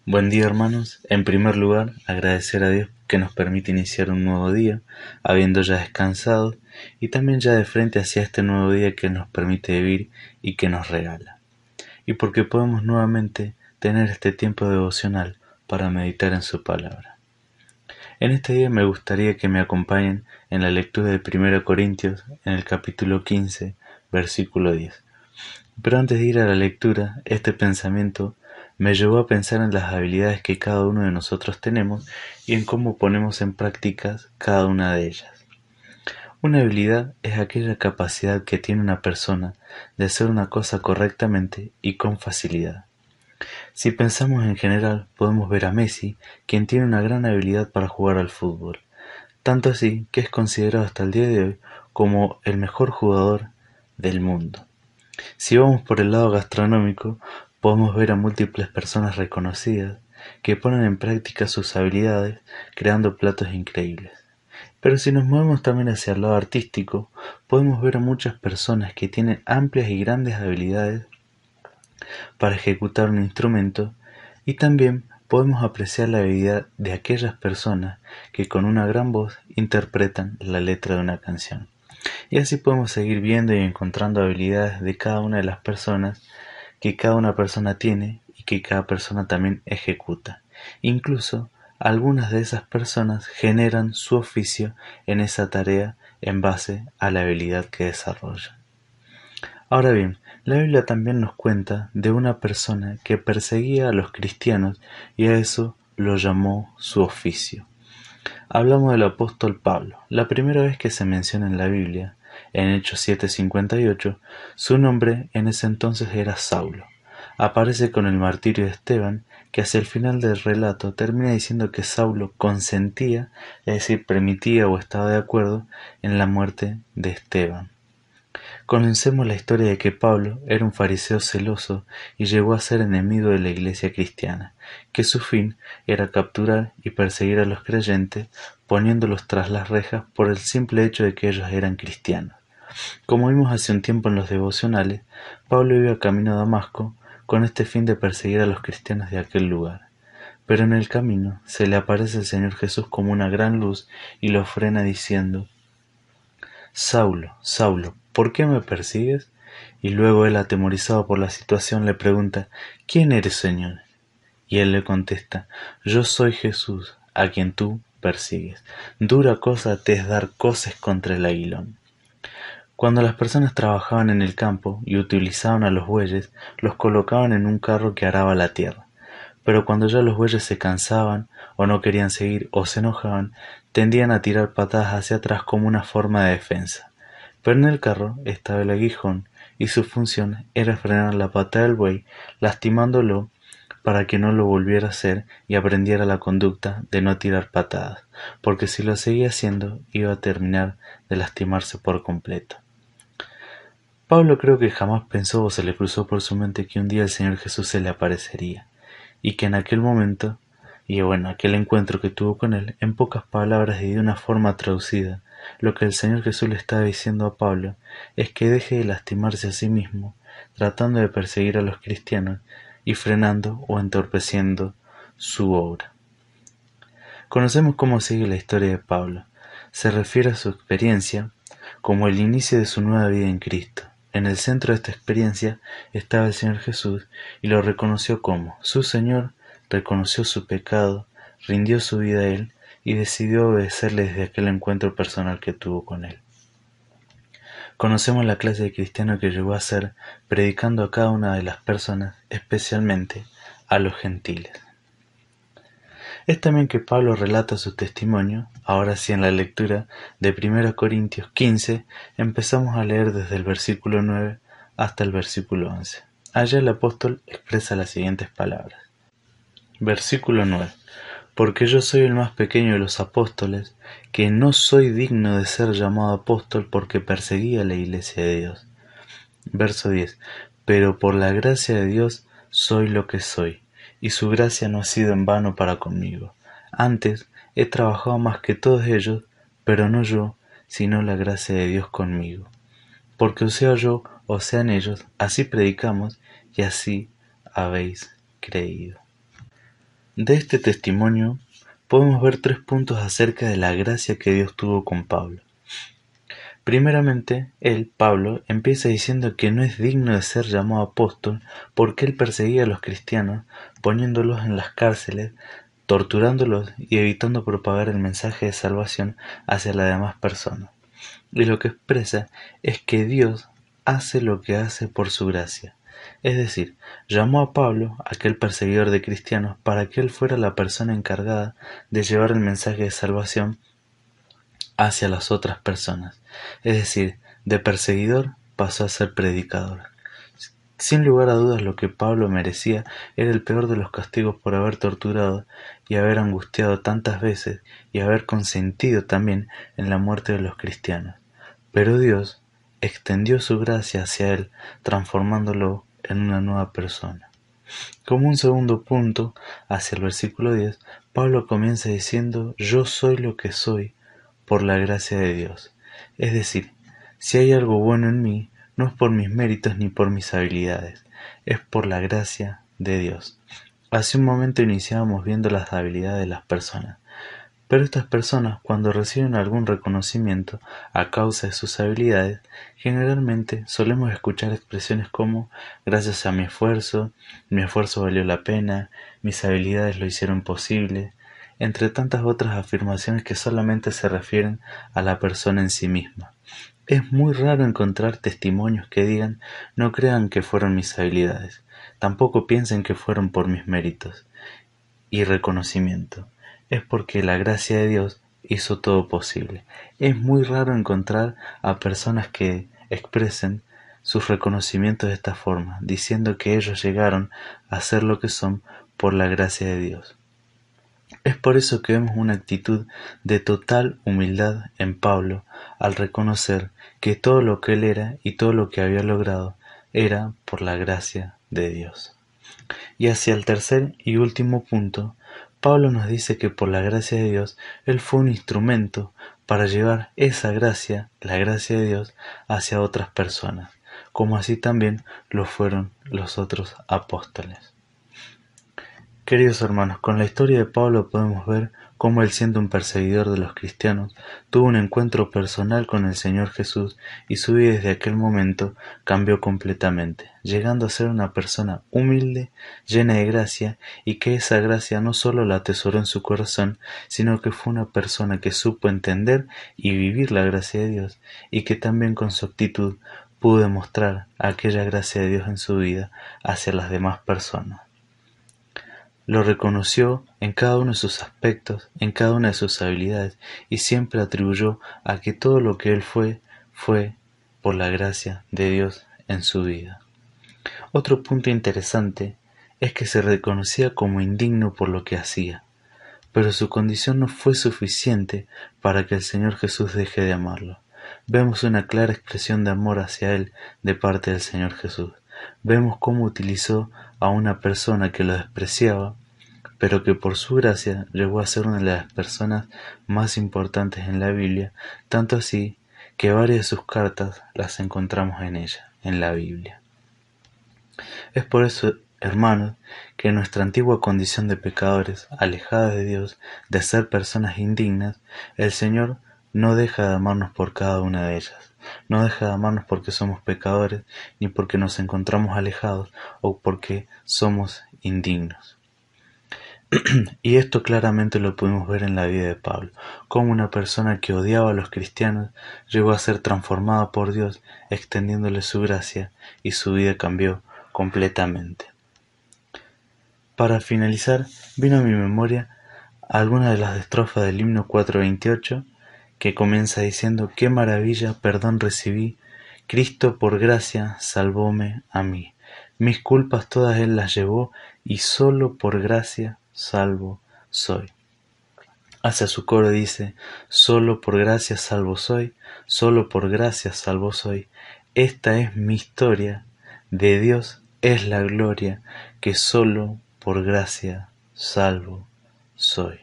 Buen día, hermanos. En primer lugar, agradecer a Dios que nos permite iniciar un nuevo día, habiendo ya descansado, y también ya de frente hacia este nuevo día que nos permite vivir y que nos regala. Y porque podemos nuevamente tener este tiempo devocional para meditar en su palabra. En este día me gustaría que me acompañen en la lectura de 1 Corintios, en el capítulo 15, versículo 10. Pero antes de ir a la lectura, este pensamiento me llevó a pensar en las habilidades que cada uno de nosotros tenemos y en cómo ponemos en práctica cada una de ellas. Una habilidad es aquella capacidad que tiene una persona de hacer una cosa correctamente y con facilidad. Si pensamos en general, podemos ver a Messi, quien tiene una gran habilidad para jugar al fútbol, tanto así que es considerado hasta el día de hoy como el mejor jugador del mundo. Si vamos por el lado gastronómico, podemos ver a múltiples personas reconocidas que ponen en práctica sus habilidades creando platos increíbles. Pero si nos movemos también hacia el lado artístico, podemos ver a muchas personas que tienen amplias y grandes habilidades para ejecutar un instrumento y también podemos apreciar la habilidad de aquellas personas que con una gran voz interpretan la letra de una canción. Y así podemos seguir viendo y encontrando habilidades de cada una de las personas que cada una persona tiene y que cada persona también ejecuta. Incluso algunas de esas personas generan su oficio en esa tarea en base a la habilidad que desarrollan. Ahora bien, la Biblia también nos cuenta de una persona que perseguía a los cristianos y a eso lo llamó su oficio. Hablamos del apóstol Pablo. La primera vez que se menciona en la Biblia, en Hechos 7:58, su nombre en ese entonces era Saulo. Aparece con el martirio de Esteban, que hacia el final del relato termina diciendo que Saulo consentía, es decir, permitía o estaba de acuerdo en la muerte de Esteban. Conocemos la historia de que Pablo era un fariseo celoso y llegó a ser enemigo de la iglesia cristiana, que su fin era capturar y perseguir a los creyentes poniéndolos tras las rejas por el simple hecho de que ellos eran cristianos. Como vimos hace un tiempo en los devocionales, Pablo iba camino a Damasco con este fin de perseguir a los cristianos de aquel lugar. Pero en el camino se le aparece el Señor Jesús como una gran luz y lo frena diciendo: Saulo, Saulo, ¿por qué me persigues? Y luego él, atemorizado por la situación, le pregunta: ¿Quién eres, Señor? Y él le contesta: Yo soy Jesús, a quien tú persigues. Dura cosa te es dar coces contra el aguilón. Cuando las personas trabajaban en el campo y utilizaban a los bueyes, los colocaban en un carro que araba la tierra. Pero cuando ya los bueyes se cansaban, o no querían seguir, o se enojaban, tendían a tirar patadas hacia atrás como una forma de defensa. Pero en el carro estaba el aguijón, y su función era frenar la pata del buey, lastimándolo para que no lo volviera a hacer y aprendiera la conducta de no tirar patadas, porque si lo seguía haciendo iba a terminar de lastimarse por completo. Pablo creo que jamás pensó o se le cruzó por su mente que un día el Señor Jesús se le aparecería, y que en aquel momento, y bueno, aquel encuentro que tuvo con él, en pocas palabras y de una forma traducida, lo que el Señor Jesús le estaba diciendo a Pablo es que deje de lastimarse a sí mismo, tratando de perseguir a los cristianos y frenando o entorpeciendo su obra. Conocemos cómo sigue la historia de Pablo. Se refiere a su experiencia como el inicio de su nueva vida en Cristo. En el centro de esta experiencia estaba el Señor Jesús y lo reconoció como su Señor, reconoció su pecado, rindió su vida a Él y decidió obedecerle desde aquel encuentro personal que tuvo con Él. Conocemos la clase de cristiano que llegó a ser, predicando a cada una de las personas, especialmente a los gentiles. Es también que Pablo relata su testimonio. Ahora sí, en la lectura de 1 Corintios 15 empezamos a leer desde el versículo 9 hasta el versículo 11. Allá el apóstol expresa las siguientes palabras. Versículo 9. Porque yo soy el más pequeño de los apóstoles, que no soy digno de ser llamado apóstol porque perseguí a la iglesia de Dios. Verso 10. Pero por la gracia de Dios soy lo que soy, y su gracia no ha sido en vano para conmigo. Antes he trabajado más que todos ellos, pero no yo, sino la gracia de Dios conmigo. Porque o sea yo, o sean ellos, así predicamos y así habéis creído. De este testimonio podemos ver 3 puntos acerca de la gracia que Dios tuvo con Pablo. Primeramente, Pablo, empieza diciendo que no es digno de ser llamado apóstol porque él perseguía a los cristianos, poniéndolos en las cárceles, torturándolos y evitando propagar el mensaje de salvación hacia las demás personas. Y lo que expresa es que Dios hace lo que hace por su gracia. Es decir, llamó a Pablo, aquel perseguidor de cristianos, para que él fuera la persona encargada de llevar el mensaje de salvación hacia las otras personas. Es decir, de perseguidor pasó a ser predicador. Sin lugar a dudas, lo que Pablo merecía era el peor de los castigos por haber torturado y haber angustiado tantas veces y haber consentido también en la muerte de los cristianos. Pero Dios extendió su gracia hacia él, transformándolo en una nueva persona. Como un segundo punto, hacia el versículo 10, Pablo comienza diciendo: yo soy lo que soy por la gracia de Dios. Es decir, si hay algo bueno en mí, no es por mis méritos ni por mis habilidades, es por la gracia de Dios. Hace un momento iniciábamos viendo las habilidades de las personas, pero estas personas, cuando reciben algún reconocimiento a causa de sus habilidades, generalmente solemos escuchar expresiones como: gracias a mi esfuerzo valió la pena, mis habilidades lo hicieron posible, entre tantas otras afirmaciones que solamente se refieren a la persona en sí misma. Es muy raro encontrar testimonios que digan: no crean que fueron mis habilidades, tampoco piensen que fueron por mis méritos y reconocimiento. Es porque la gracia de Dios hizo todo posible. Es muy raro encontrar a personas que expresen sus reconocimientos de esta forma, diciendo que ellos llegaron a ser lo que son por la gracia de Dios. Es por eso que vemos una actitud de total humildad en Pablo al reconocer que todo lo que él era y todo lo que había logrado era por la gracia de Dios. Y hacia el tercer y último punto, Pablo nos dice que por la gracia de Dios, él fue un instrumento para llevar esa gracia, la gracia de Dios, hacia otras personas, como así también lo fueron los otros apóstoles. Queridos hermanos, con la historia de Pablo podemos ver cómo él, siendo un perseguidor de los cristianos, tuvo un encuentro personal con el Señor Jesús y su vida desde aquel momento cambió completamente, llegando a ser una persona humilde, llena de gracia, y que esa gracia no solo la atesoró en su corazón, sino que fue una persona que supo entender y vivir la gracia de Dios, y que también con su actitud pudo demostrar aquella gracia de Dios en su vida hacia las demás personas. Lo reconoció en cada uno de sus aspectos, en cada una de sus habilidades, y siempre atribuyó a que todo lo que él fue por la gracia de Dios en su vida. Otro punto interesante es que se reconocía como indigno por lo que hacía, pero su condición no fue suficiente para que el Señor Jesús deje de amarlo. Vemos una clara expresión de amor hacia él de parte del Señor Jesús. Vemos cómo utilizó a una persona que lo despreciaba, pero que por su gracia llegó a ser una de las personas más importantes en la Biblia, tanto así que varias de sus cartas las encontramos en ella, en la Biblia. Es por eso, hermanos, que en nuestra antigua condición de pecadores, alejados de Dios, de ser personas indignas, el Señor no deja de amarnos por cada una de ellas. No deja de amarnos porque somos pecadores, ni porque nos encontramos alejados o porque somos indignos. Y esto claramente lo pudimos ver en la vida de Pablo, cómo una persona que odiaba a los cristianos llegó a ser transformada por Dios, extendiéndole su gracia, y su vida cambió completamente. Para finalizar, vino a mi memoria alguna de las estrofas del himno 428, que comienza diciendo: qué maravilla, perdón recibí, Cristo por gracia salvóme a mí. Mis culpas todas él las llevó, y solo por gracia salvo soy. Hacia su coro dice: solo por gracia salvo soy, solo por gracia salvo soy. Esta es mi historia, de Dios es la gloria, que solo por gracia salvo soy.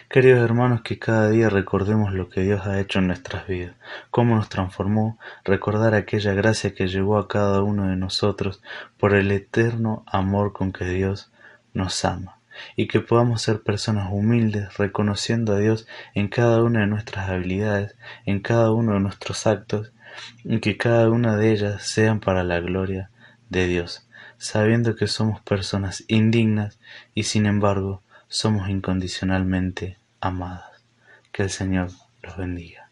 Queridos hermanos, que cada día recordemos lo que Dios ha hecho en nuestras vidas, cómo nos transformó, recordar aquella gracia que llegó a cada uno de nosotros por el eterno amor con que Dios nos ama. y que podamos ser personas humildes, reconociendo a Dios en cada una de nuestras habilidades, en cada uno de nuestros actos, y que cada una de ellas sean para la gloria de Dios, sabiendo que somos personas indignas y sin embargo somos incondicionalmente amadas. Que el Señor los bendiga.